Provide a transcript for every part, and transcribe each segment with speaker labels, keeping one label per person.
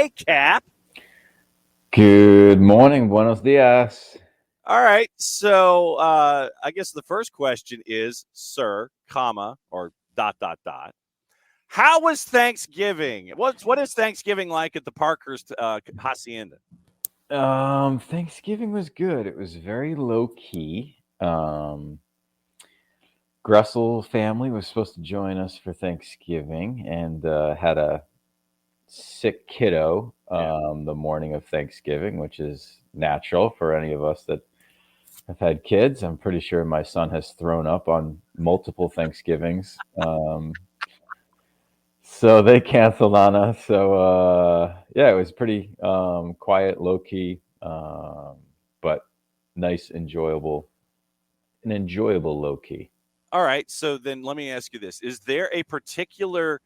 Speaker 1: Hey, Cap.
Speaker 2: Good morning, buenos dias.
Speaker 1: All right. So I guess the first question is, sir, comma, or dot, dot, dot. How was Thanksgiving? What is Thanksgiving like at the Parkhurst Hacienda?
Speaker 2: Thanksgiving was good. It was very low key. Gressel family was supposed to join us for Thanksgiving and had a sick kiddo the morning of Thanksgiving, which is natural for any of us that have had kids. I'm pretty sure my son has thrown up on multiple Thanksgivings. So they canceled on us. So yeah, it was pretty quiet, low key, but nice, an enjoyable low key.
Speaker 1: All right. So then let me ask you this. Is there a particular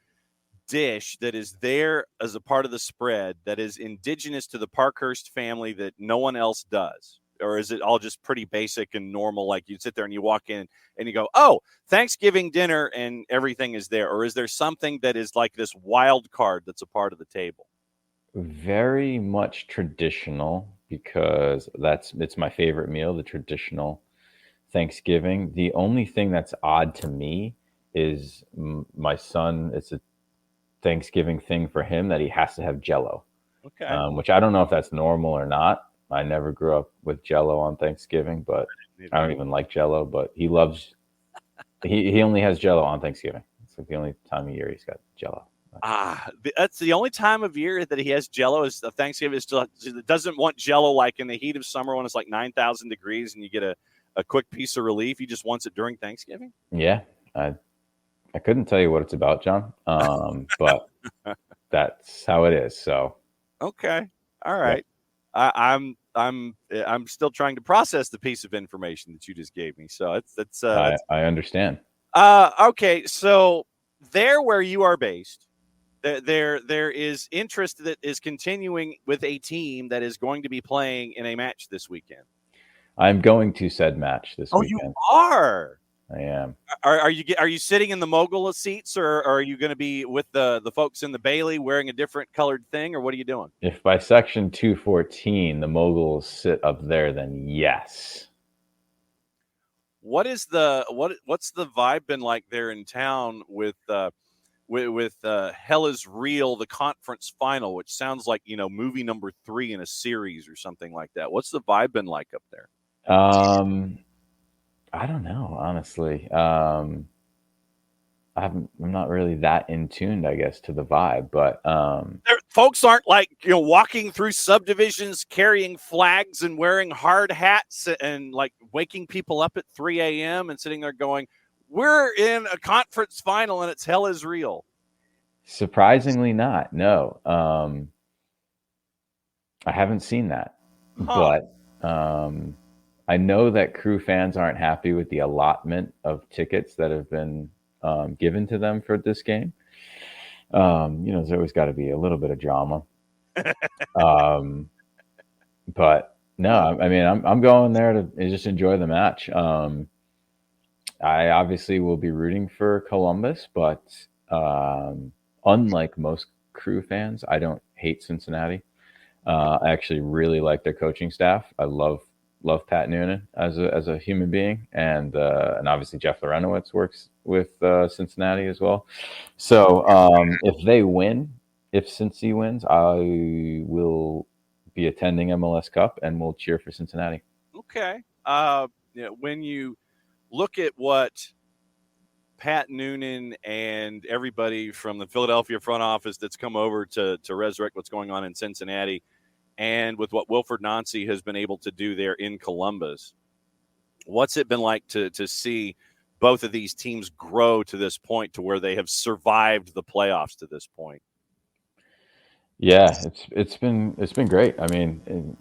Speaker 1: dish that is there as a part of the spread that is indigenous to the Parkhurst family that no one else does? Or is it all just pretty basic and normal? Like you sit there and you walk in and you go, oh, Thanksgiving dinner and everything is there. Or is there something that is like this wild card that's a part of the table?
Speaker 2: Very much traditional because it's my favorite meal, the traditional Thanksgiving. The only thing that's odd to me is my son. It's a Thanksgiving thing for him that he has to have Jello,
Speaker 1: Okay.
Speaker 2: which I don't know if that's normal or not. I never grew up with Jello on Thanksgiving, but I don't even like Jello. But he loves. He only has Jello on Thanksgiving. It's like the only time of year he's got Jello.
Speaker 1: That's the only time of year that he has Jello is Thanksgiving. Is still doesn't want Jello like in the heat of summer when it's like 9,000 degrees and you get a quick piece of relief. He just wants it during Thanksgiving.
Speaker 2: Yeah, I couldn't tell you what it's about, John, but that's how it is. So
Speaker 1: Okay, all
Speaker 2: yeah,
Speaker 1: right. I'm still trying to process the piece of information that you just gave me. So
Speaker 2: I understand.
Speaker 1: okay. So there, where you are based, there is interest that is continuing with a team that is going to be playing in a match this weekend.
Speaker 2: I'm going to said match this
Speaker 1: Oh, you
Speaker 2: weekend.
Speaker 1: are.
Speaker 2: I am.
Speaker 1: Are you sitting in the mogul seats, or are you going to be with the folks in the Bailey wearing a different colored thing, or what are you doing?
Speaker 2: If by section 214 the moguls sit up there, then yes.
Speaker 1: What's the vibe been like there in town with Hell is Real, the conference final, which sounds like movie number 3 in a series or something like that. What's the vibe been like up there?
Speaker 2: Um, I don't know, honestly. I'm not really that in tuned, I guess, to the vibe, but
Speaker 1: Folks aren't like walking through subdivisions carrying flags and wearing hard hats and like waking people up at 3 a.m. and sitting there going, "We're in a conference final and it's Hell is Real."
Speaker 2: surprisingly not. No, I haven't seen that,
Speaker 1: Huh?
Speaker 2: but I know that Crew fans aren't happy with the allotment of tickets that have been given to them for this game. There's always got to be a little bit of drama. Um, but no, I mean, I'm going there to just enjoy the match. I obviously will be rooting for Columbus, but unlike most Crew fans, I don't hate Cincinnati. I actually really like their coaching staff. I love Pat Noonan as a human being, and obviously Jeff Lorenowitz works with Cincinnati as well. So if they win, if Cincy wins, I will be attending MLS Cup and we'll cheer for Cincinnati.
Speaker 1: Okay. When you look at what Pat Noonan and everybody from the Philadelphia front office that's come over to resurrect what's going on in Cincinnati, and with what Wilfred Nancy has been able to do there in Columbus, what's it been like to see both of these teams grow to this point to where they have survived the playoffs to this point?
Speaker 2: Yeah, it's been great. I mean,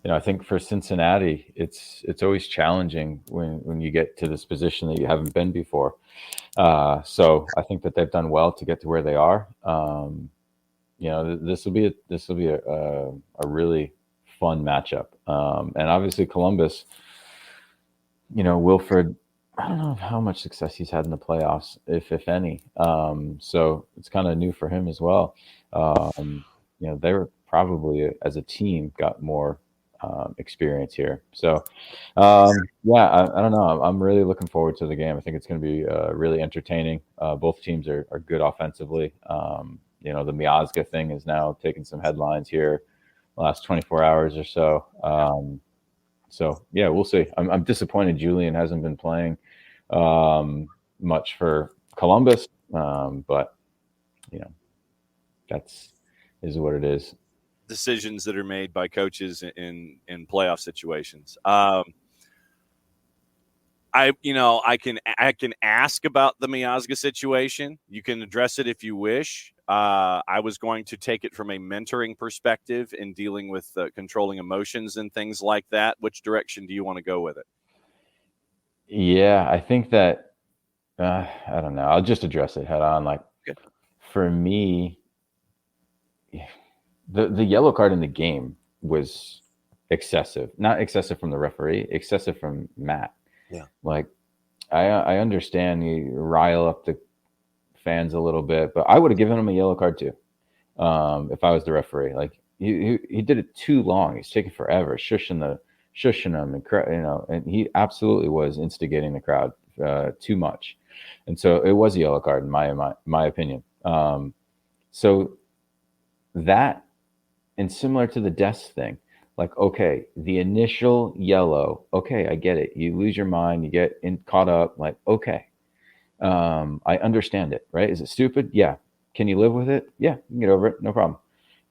Speaker 2: I think for Cincinnati, it's always challenging when you get to this position that you haven't been before. So I think that they've done well to get to where they are. This will be a really fun matchup. And obviously Columbus, Wilfred, I don't know how much success he's had in the playoffs, if any. So it's kind of new for him as well. they were probably as a team got more experience here. So yeah, I don't know. I'm really looking forward to the game. I think it's going to be really entertaining. Both teams are good offensively. The Miazga thing is now taking some headlines here the last 24 hours or so. So yeah, we'll see. I'm disappointed Julian hasn't been playing much for Columbus, but that's is what it is.
Speaker 1: Decisions that are made by coaches in playoff situations. I can ask about the Miazga situation. You can address it if you wish. I was going to take it from a mentoring perspective in dealing with controlling emotions and things like that. Which direction do you want to go with it?
Speaker 2: Yeah, I think that I don't know. I'll just address it head on. Like
Speaker 1: Good.
Speaker 2: For me, the yellow card in the game was excessive. Not excessive from the referee, excessive from Matt.
Speaker 1: Yeah.
Speaker 2: Like I understand you rile up the fans a little bit, but I would have given him a yellow card too if I was the referee. Like he did it too long. He's taking forever, shushing him, and he absolutely was instigating the crowd too much, and so it was a yellow card in my opinion. So that, and similar to the desk thing, like, okay, the initial yellow, okay, I get it. You lose your mind, you get caught up, like, okay. I understand it, right? Is it stupid? Yeah. Can you live with it? Yeah, you can get over it, no problem.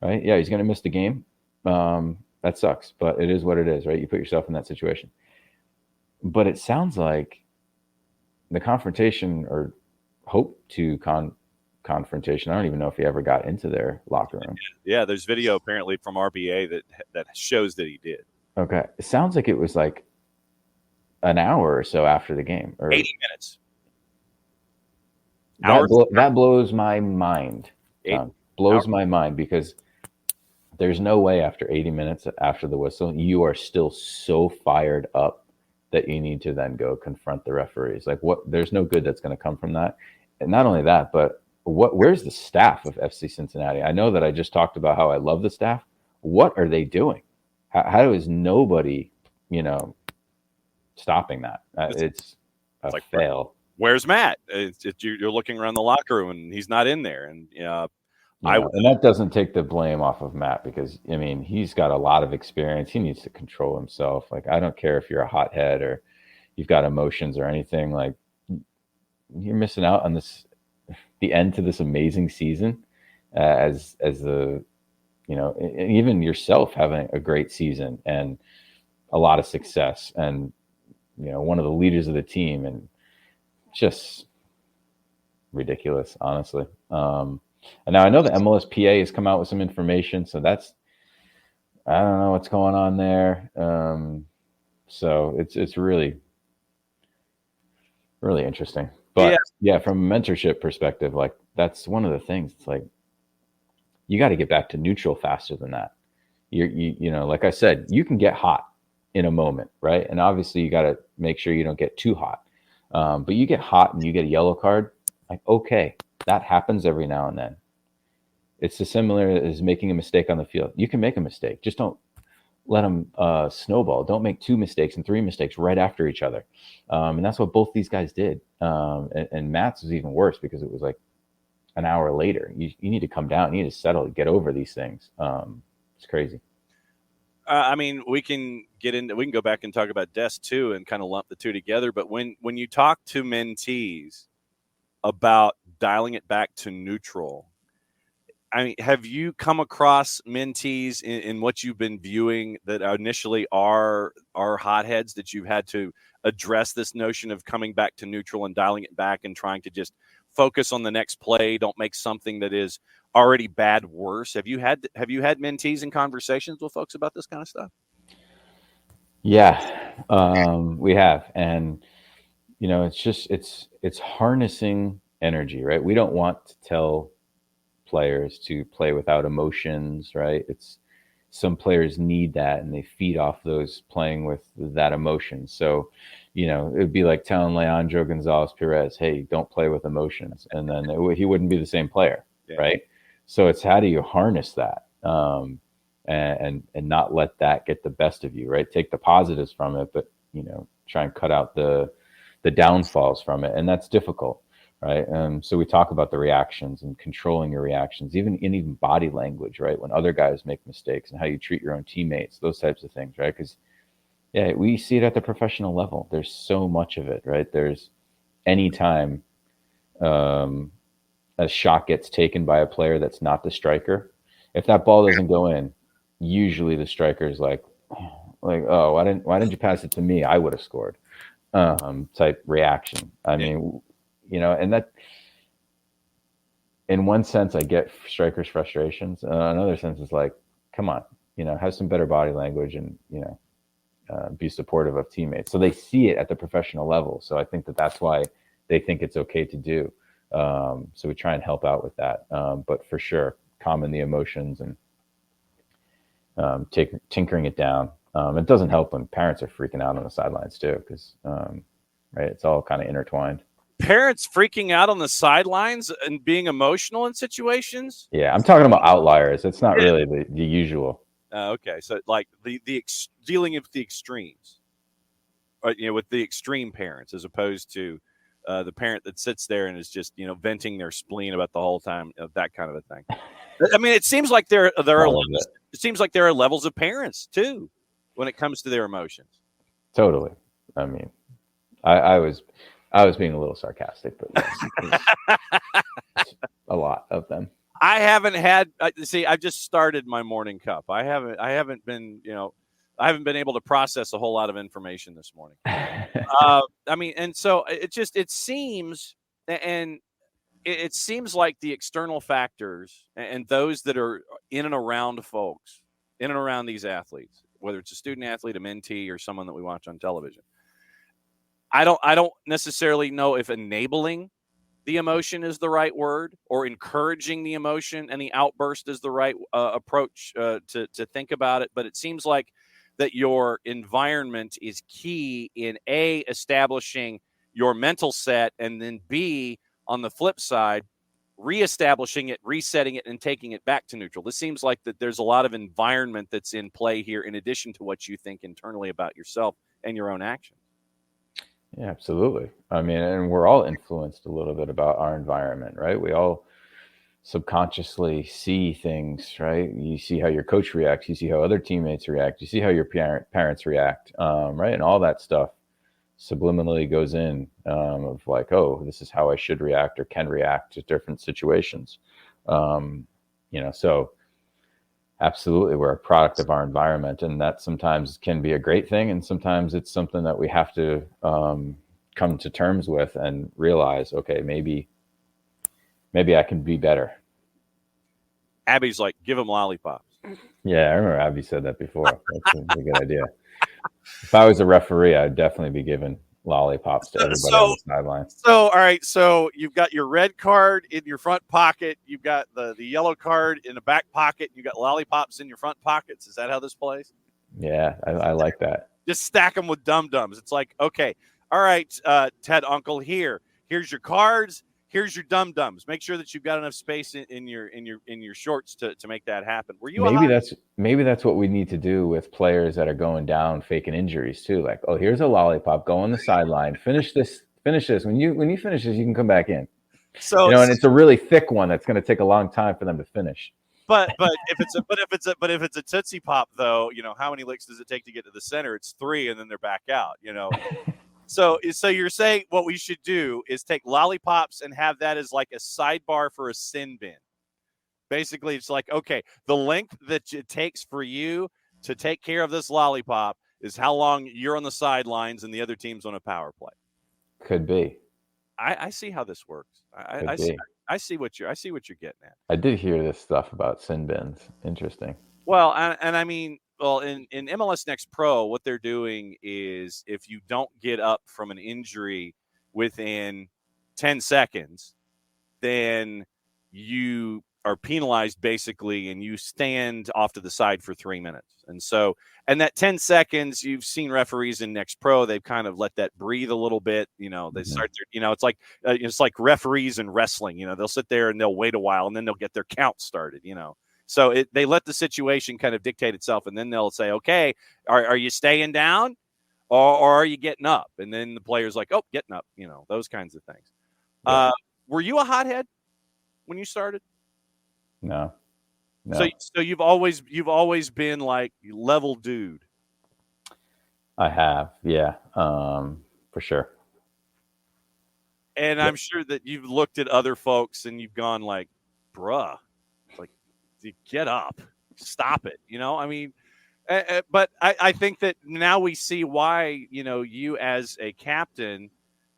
Speaker 2: Right? Yeah, he's going to miss the game. That sucks, but it is what it is, right? You put yourself in that situation. But it sounds like the confrontation or hope to confrontation. I don't even know if he ever got into their locker room.
Speaker 1: Yeah, there's video apparently from RBA that shows that he did.
Speaker 2: Okay, it sounds like it was like an hour or so after the game, or
Speaker 1: 80 minutes.
Speaker 2: That blows my mind. Blows my mind because there's no way after 80 minutes after the whistle you are still so fired up that you need to then go confront the referees. Like, what? There's no good that's going to come from that. And not only that, but where's the staff of FC Cincinnati? I know that I just talked about how I love the staff. What are they doing? How is nobody, stopping that? It's a
Speaker 1: like
Speaker 2: fail.
Speaker 1: Where's Matt? You're looking around the locker room and he's not in there. And
Speaker 2: and that doesn't take the blame off of Matt because, he's got a lot of experience. He needs to control himself. Like, I don't care if you're a hothead or you've got emotions or anything. Like, you're missing out on the end to this amazing season as the, even yourself having a great season and a lot of success and, one of the leaders of the team, and just ridiculous, honestly. And now I know the MLSPA has come out with some information, so I don't know what's going on there. So it's really, really interesting. But yeah, from a mentorship perspective, like, that's one of the things. It's like, you got to get back to neutral faster than that. Like I said, you can get hot in a moment, right? And obviously you got to make sure you don't get too hot. But you get hot and you get a yellow card, like, okay, that happens every now and then. It's as similar as making a mistake on the field. You can make a mistake. Just don't let them snowball. Don't make 2 mistakes and 3 mistakes right after each other. And that's what both these guys did. And Matt's was even worse because it was like an hour later. You need to come down. You need to settle, get over these things. It's crazy.
Speaker 1: We can go back and talk about Des too and kind of lump the two together. But when you talk to mentees about dialing it back to neutral, have you come across mentees in what you've been viewing that initially are hotheads that you've had to address this notion of coming back to neutral and dialing it back and trying to just focus on the next play, don't make something that is already bad worse? Have you had mentees and conversations with folks about this kind of stuff?
Speaker 2: Yeah, we have. And, it's harnessing energy, right? We don't want to tell players to play without emotions, right? Some players need that and they feed off those playing with that emotion. So, it would be like telling Leandro Gonzalez Perez, hey, don't play with emotions. And then he wouldn't be the same player, right? So it's how do you harness that? and not let that get the best of you, right? Take the positives from it, but try and cut out the downfalls from it, and that's difficult, right? So we talk about the reactions and controlling your reactions, even body language, right? When other guys make mistakes and how you treat your own teammates, those types of things, right? Because we see it at the professional level. There's so much of it, right? There's anytime a shot gets taken by a player that's not the striker, if that ball doesn't go in, usually the striker is like, oh, why didn't you pass it to me? I would have scored. Type reaction. I mean, and that, in one sense, I get strikers' frustrations. Another sense is like, come on, have some better body language and be supportive of teammates. So they see it at the professional level. So I think that's why they think it's okay to do. So we try and help out with that. But for sure, calming the emotions and tinkering it down. It doesn't help when parents are freaking out on the sidelines too, because right, it's all kind of intertwined.
Speaker 1: Parents freaking out on the sidelines and being emotional in situations.
Speaker 2: Yeah, I'm talking about outliers. It's not really the usual.
Speaker 1: Okay, so like dealing with the extremes, with the extreme parents, as opposed to the parent that sits there and is just venting their spleen about the whole time, that kind of a thing. I mean, it seems like there are levels, it seems like there are levels of parents too when it comes to their emotions.
Speaker 2: Totally. I mean, I was being a little sarcastic, but a lot of them.
Speaker 1: I haven't had. See, I've just started my morning cup. I haven't been able to process a whole lot of information this morning. I mean, and so it seems like the external factors and those that are in and around folks, in and around these athletes, whether it's a student athlete, a mentee, or someone that we watch on television. I don't necessarily know if enabling the emotion is the right word, or encouraging the emotion and the outburst is the right approach to think about it. But it seems like that your environment is key in A, establishing your mental set, and then B, on the flip side, reestablishing it, resetting it, and taking it back to neutral. This seems like that there's a lot of environment that's in play here, in addition to what you think internally about yourself and your own actions.
Speaker 2: Yeah, absolutely. I mean, and we're all influenced a little bit about our environment, right? We all subconsciously see things, right? You see how your coach reacts, you see how other teammates react, you see how your parents react, right? And all that stuff subliminally goes in of like, oh, this is how I should react or can react to different situations. So absolutely, we're a product of our environment, and that sometimes can be a great thing, and sometimes it's something that we have to come to terms with and realize, okay, maybe I can be better.
Speaker 1: Abby's like, give them lollipops.
Speaker 2: Yeah, I remember Abby said that before. That's a good idea. If I was a referee, I'd definitely be giving lollipops to everybody on the sideline.
Speaker 1: So, all right. So you've got your red card in your front pocket. You've got the yellow card in the back pocket. You've got lollipops in your front pockets. Is that how this plays?
Speaker 2: Yeah, I like that.
Speaker 1: Just stack them with dum-dums. It's like, okay, all right, Ted Uncle, here's your cards. Here's your dum-dums. Make sure that you've got enough space in your shorts to make that happen. Were you
Speaker 2: maybe that's what we need to do with players that are going down faking injuries too. Like, oh, here's a lollipop. Go on the sideline. Finish this. When you finish this, you can come back in. So and it's a really thick one that's going to take a long time for them to finish.
Speaker 1: But if it's a Tootsie Pop though, how many licks does it take to get to the center? It's 3, and then they're back out. So you're saying what we should do is take lollipops and have that as like a sidebar for a sin bin. Basically, it's like, okay, the length that it takes for you to take care of this lollipop is how long you're on the sidelines and the other team's on a power play.
Speaker 2: Could be.
Speaker 1: I see how this works. I see what you're getting at.
Speaker 2: I did hear this stuff about sin bins. Interesting.
Speaker 1: Well, and I mean, well, in MLS Next Pro, what they're doing is if you don't get up from an injury within 10 seconds, then you are penalized basically, and you stand off to the side for 3 minutes. And that 10 seconds, you've seen referees in Next Pro, they've kind of let that breathe a little bit. They start their, it's like referees in wrestling, they'll sit there and they'll wait a while and then they'll get their count started, So they let the situation kind of dictate itself, and then they'll say, okay, are you staying down or are you getting up? And then the player's like, oh, getting up, those kinds of things.
Speaker 2: Yeah.
Speaker 1: Were you a hothead when you started?
Speaker 2: No.
Speaker 1: So you've always been like level dude.
Speaker 2: I have, yeah, for sure.
Speaker 1: And I'm sure that you've looked at other folks and you've gone like, bruh, like, get up, stop it. I mean, but I think that now we see why, you as a captain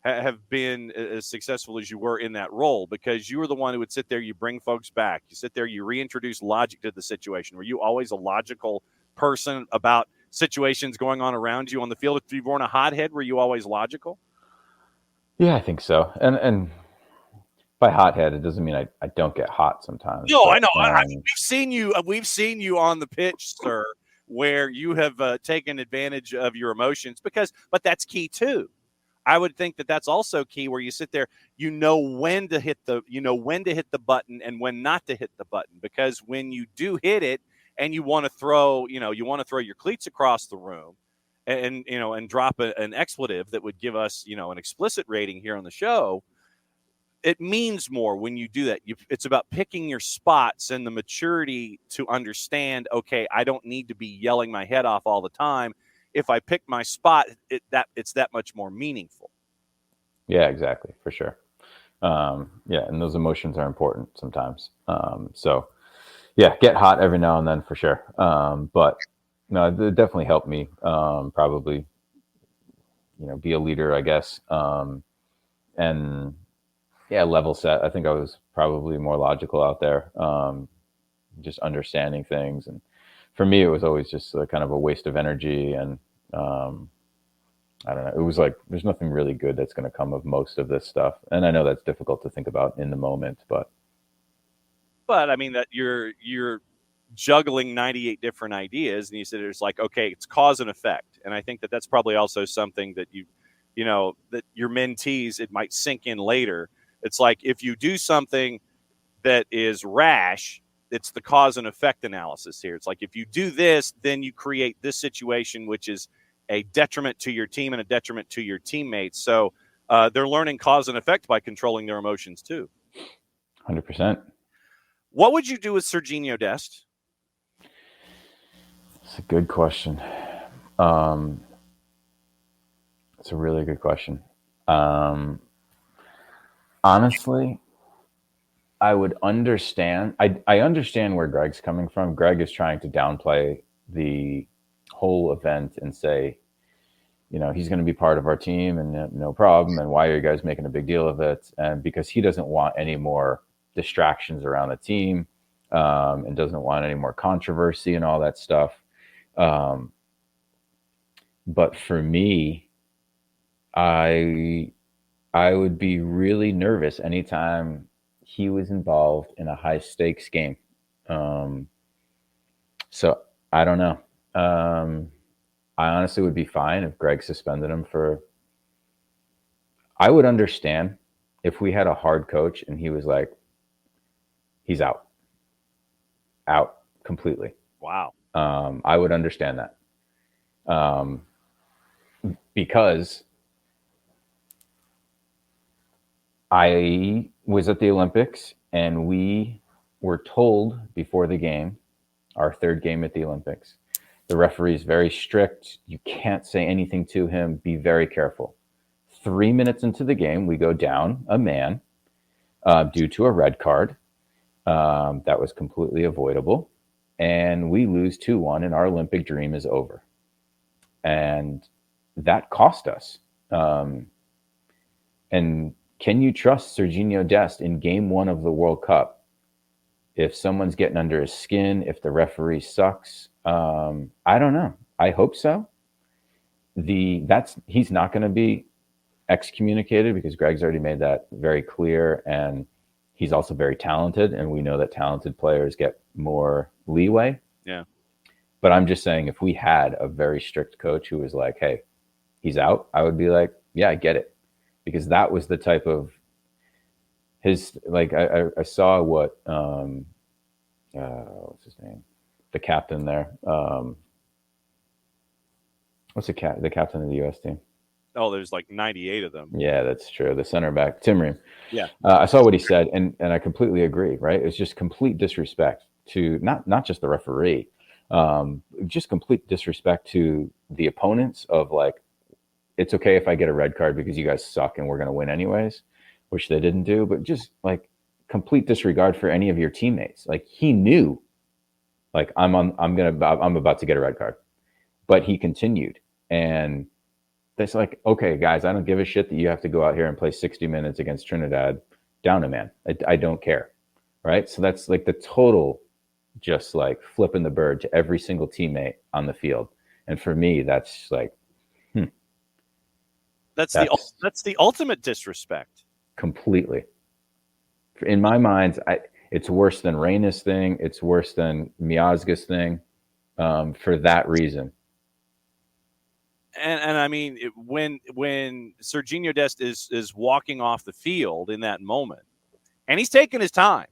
Speaker 1: have been as successful as you were in that role, because you were the one who would sit there, you bring folks back, you sit there, you reintroduce logic to the situation. Were you always a logical person about situations going on around you on the field? If you weren't a hothead, were you always logical?
Speaker 2: Yeah, I think so. And by hothead, it doesn't mean I don't get hot sometimes.
Speaker 1: No,
Speaker 2: but,
Speaker 1: I know. I mean, we've seen you on the pitch, sir, where you have taken advantage of your emotions but that's key too. I would think that that's also key, where you sit there, when to hit the button and when not to hit the button, because when you do hit it and you want to throw your cleats across the room and drop an expletive that would give us, an explicit rating here on the show, it means more when you do that. It's about picking your spots and the maturity to understand, okay, I don't need to be yelling my head off all the time. If I pick my spot, it's that much more meaningful.
Speaker 2: Yeah, exactly, for sure. Yeah, and those emotions are important sometimes. So, yeah, get hot every now and then for sure. But no, it definitely helped me probably, be a leader, I guess. And yeah, level set. I think I was probably more logical out there, just understanding things. And for me, it was always just kind of a waste of energy. And I don't know. It was like there's nothing really good that's going to come of most of this stuff. And I know that's difficult to think about in the moment, but
Speaker 1: I mean that you're juggling 98 different ideas, and you said it's like, okay, it's cause and effect. And I think that that's probably also something that that your mentees, it might sink in later. It's like, if you do something that is rash, it's the cause and effect analysis here. It's like, if you do this, then you create this situation, which is a detriment to your team and a detriment to your teammates. So they're learning cause and effect by controlling their emotions too.
Speaker 2: 100%.
Speaker 1: What would you do with Serginho Dest?
Speaker 2: It's a good question. It's a really good question. Honestly, I would understand. I understand where Greg's coming from. Greg is trying to downplay the whole event and say, he's going to be part of our team and no problem. And why are you guys making a big deal of it? And because he doesn't want any more distractions around the team, and doesn't want any more controversy and all that stuff. But for me, I would be really nervous anytime he was involved in a high stakes game. So I don't know. I honestly would be fine if Greg suspended him for. I would understand if we had a hard coach and he was like, he's out completely.
Speaker 1: Wow.
Speaker 2: I would understand that. Because I was at the Olympics and we were told before the game, our third game at the Olympics, the referee is very strict. You can't say anything to him. Be very careful. 3 minutes into the game, we go down a man due to a red card that was completely avoidable. And we lose 2-1 and our Olympic dream is over. And that cost us. And can you trust Serginho Dest in game 1 of the World Cup? If someone's getting under his skin, if the referee sucks, I don't know. I hope so. He's not going to be excommunicated because Greg's already made that very clear, and he's also very talented, and we know that talented players get more leeway.
Speaker 1: Yeah.
Speaker 2: But I'm just saying, if we had a very strict coach who was like, hey, he's out, I would be like, yeah, I get it. Because that was the type of his, like, I saw what what's his name? The captain there. What's the captain of the U.S. team?
Speaker 1: Oh, there's like 98 of them.
Speaker 2: Yeah, that's true. The center back, Tim Ream.
Speaker 1: Yeah.
Speaker 2: I saw what he said, and I completely agree. Right, it's just complete disrespect to not just the referee, just complete disrespect to the opponents. Of like, it's okay if I get a red card because you guys suck and we're going to win anyways, which they didn't do. But just like complete disregard for any of your teammates. Like he knew, like I'm about to get a red card, but he continued, and that's like, okay, guys, I don't give a shit that you have to go out here and play 60 minutes against Trinidad down a man. I don't care. Right. So that's like the total, just like flipping the bird to every single teammate on the field. And for me, that's like,
Speaker 1: that's the ultimate disrespect.
Speaker 2: Completely. In my mind, it's worse than Reyna's thing. It's worse than Miazga's thing, for that reason.
Speaker 1: And I mean, when Sergiño Dest is walking off the field in that moment, and he's taking his time,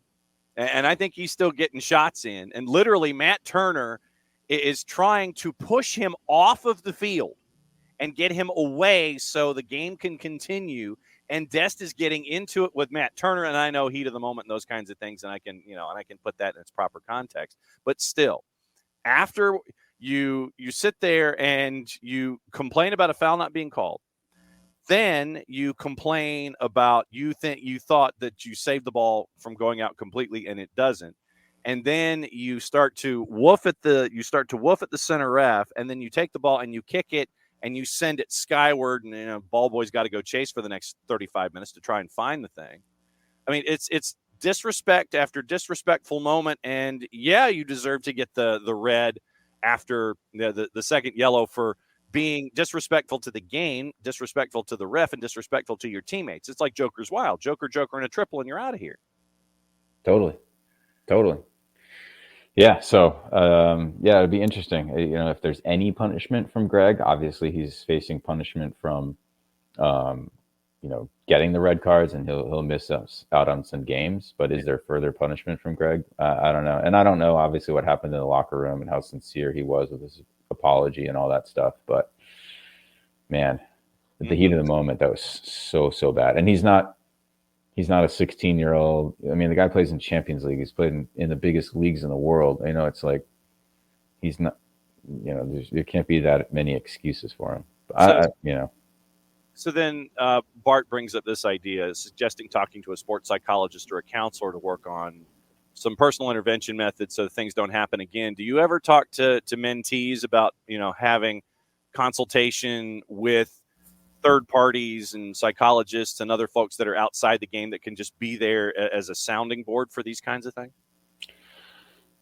Speaker 1: and I think he's still getting shots in, and literally Matt Turner is trying to push him off of the field and get him away so the game can continue. And Dest is getting into it with Matt Turner, and I know heat of the moment and those kinds of things, and I can put that in its proper context. But still, after you sit there and you complain about a foul not being called, then you complain about you thought that you saved the ball from going out completely and it doesn't, and then you start to woof at the center ref, and then you take the ball and you kick it and you send it skyward, and ball boy's got to go chase for the next 35 minutes to try and find the thing. I mean, it's disrespect after disrespectful moment, and yeah, you deserve to get the red after the second yellow for being disrespectful to the game, disrespectful to the ref, and disrespectful to your teammates. It's like Joker's Wild. Joker, and a triple, and you're out of here.
Speaker 2: Totally. Yeah. So, it'd be interesting. If there's any punishment from Greg, obviously he's facing punishment from, getting the red cards, and he'll miss out on some games. But is there further punishment from Greg? I don't know. And I don't know, obviously, what happened in the locker room and how sincere he was with his apology and all that stuff. But man, at the heat of the moment, that was so bad. And he's not a 16-year-old. I mean, the guy plays in Champions League. He's played in the biggest leagues in the world. It's like he's not. There can't be that many excuses for him.
Speaker 1: So then Bart brings up this idea, suggesting talking to a sports psychologist or a counselor to work on some personal intervention methods so that things don't happen again. Do you ever talk to mentees about, having consultation with third parties and psychologists and other folks that are outside the game that can just be there as a sounding board for these kinds of things?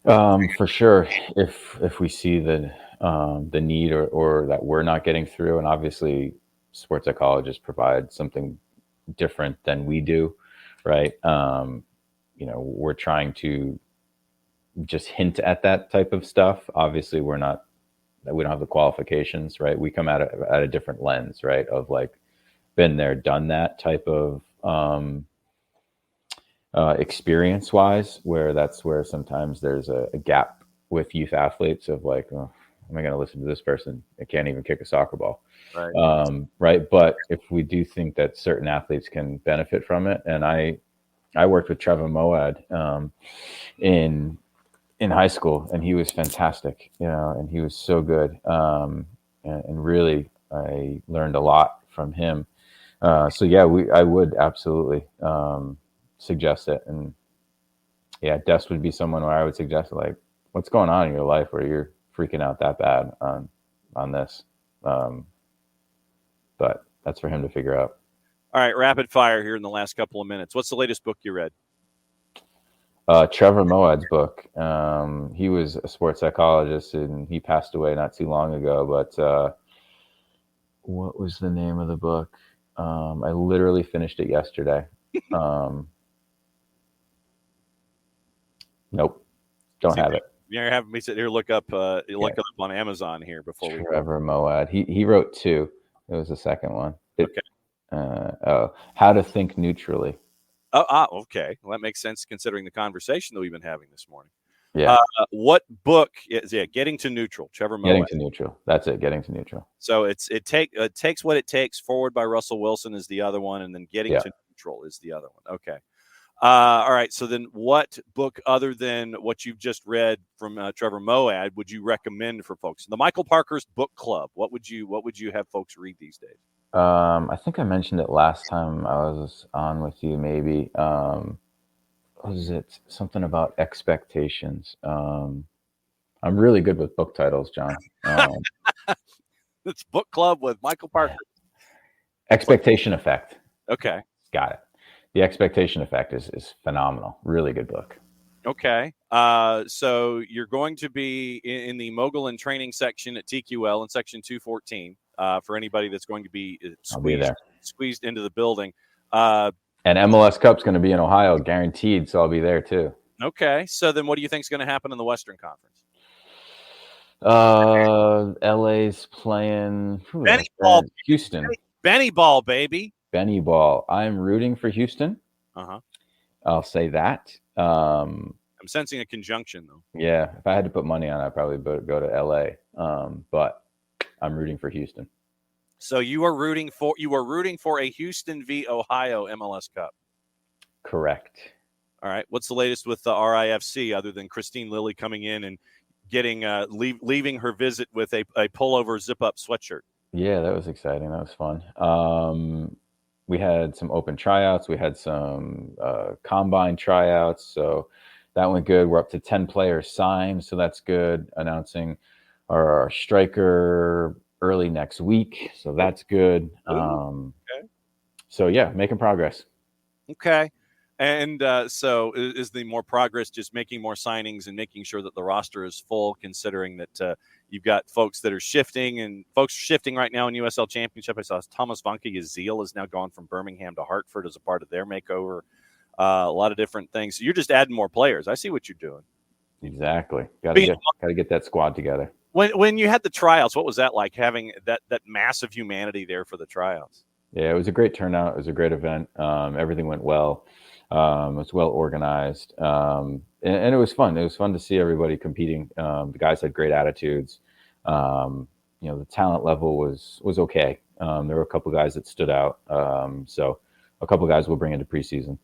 Speaker 2: For sure. If we see the need or that we're not getting through, and obviously sports psychologists provide something different than we do, right? We're trying to just hint at that type of stuff. Obviously, we don't have the qualifications, right? We come at a different lens, right? Of like, been there, done that type of experience wise, where sometimes there's a gap with youth athletes of like, oh, am I going to listen to this person? It can't even kick a soccer ball.
Speaker 1: Right.
Speaker 2: Right. But if we do think that certain athletes can benefit from it, and I worked with Trevor Moad in high school, and he was fantastic, and he was so good. And really, I learned a lot from him. So yeah, I would absolutely suggest it. And yeah, Des would be someone where I would suggest, like, what's going on in your life where you're freaking out that bad on this. But that's for him to figure out.
Speaker 1: All right, rapid fire here in the last couple of minutes. What's the latest book you read?
Speaker 2: Trevor Moad's book. He was a sports psychologist, and he passed away not too long ago. But what was the name of the book? I literally finished it yesterday. Nope, don't have it.
Speaker 1: You're having me sit here look up it up on Amazon here before we.
Speaker 2: Trevor Moad. He wrote two. It was the second one.
Speaker 1: Okay.
Speaker 2: How to Think Neutrally.
Speaker 1: Okay. Well, that makes sense considering the conversation that we've been having this morning.
Speaker 2: Yeah.
Speaker 1: What book is Getting to Neutral, Trevor Moawad.
Speaker 2: Getting to Neutral. That's it. Getting to Neutral.
Speaker 1: So it takes what it takes. Forward by Russell Wilson is the other one, and then Getting to Neutral is the other one. Okay. All right. So then, what book other than what you've just read from Trevor Moawad would you recommend for folks? The Michael Parkhurst Book Club. What would you have folks read these days?
Speaker 2: I think I mentioned it last time I was on with you. Maybe what was it? Something about expectations. I'm really good with book titles, John.
Speaker 1: It's Book Club with Michael Parkhurst.
Speaker 2: Expectation Effect.
Speaker 1: Okay.
Speaker 2: Got it. The Expectation Effect is phenomenal. Really good book.
Speaker 1: Okay. So you're going to be in the Mogul and Training section at TQL in section 214 for anybody that's going to be squeezed into the building.
Speaker 2: And MLS Cup's going to be in Ohio, guaranteed, so I'll be there too.
Speaker 1: Okay. So then what do you think is going to happen in the Western Conference?
Speaker 2: LA's playing Houston.
Speaker 1: Benny Ball, baby.
Speaker 2: Benny Ball. I'm rooting for Houston.
Speaker 1: Uh-huh.
Speaker 2: I'll say that.
Speaker 1: I'm sensing a conjunction, though.
Speaker 2: Yeah. If I had to put money on it, I'd probably go to LA. But I'm rooting for Houston.
Speaker 1: So you are rooting for a Houston v. Ohio MLS Cup.
Speaker 2: Correct.
Speaker 1: All right. What's the latest with the RIFC other than Christine Lilly coming in and getting leaving her visit with a pullover zip-up sweatshirt?
Speaker 2: Yeah, that was exciting. That was fun. We had some open tryouts. We had some combine tryouts. So that went good. We're up to 10 players signed. So that's good. Announcing our striker early next week. So that's good.
Speaker 1: Okay.
Speaker 2: So, yeah, making progress.
Speaker 1: Okay. And so is the more progress just making more signings and making sure that the roster is full, considering that you've got folks that are shifting and folks shifting right now in USL Championship? I saw Thomas Vanke Azil has now gone from Birmingham to Hartford as a part of their makeover. A lot of different things. So you're just adding more players. I see what you're doing.
Speaker 2: Exactly. Got to get that squad together.
Speaker 1: When you had the tryouts, what was that like, having that massive humanity there for the tryouts?
Speaker 2: Yeah, it was a great turnout. It was a great event. Everything went well. It was well organized, and it was fun. It was fun to see everybody competing. The guys had great attitudes. The talent level was okay. There were a couple guys that stood out. So a couple guys we'll bring into preseason.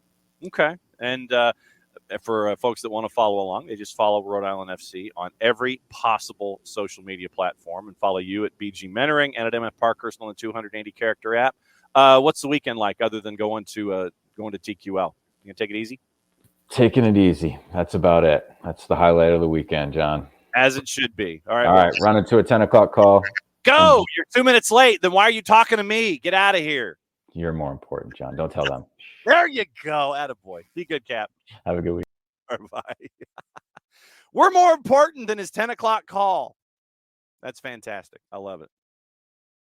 Speaker 1: Okay, and for folks that want to follow along, they just follow Rhode Island FC on every possible social media platform, and follow you at BG Mentoring and at MF Parkhurst on the 280 character app. What's the weekend like other than going to TQL? You gonna take it easy?
Speaker 2: Taking it easy. That's about it. That's the highlight of the weekend, John.
Speaker 1: As it should be. All right.
Speaker 2: All right. Running to a 10 o'clock call.
Speaker 1: Go. You're 2 minutes late. Then why are you talking to me? Get out of here.
Speaker 2: You're more important, John. Don't tell them.
Speaker 1: There you go. Attaboy. Be good, Cap.
Speaker 2: Have a good week.
Speaker 1: All right, bye. We're more important than his 10 o'clock call. That's fantastic. I love it.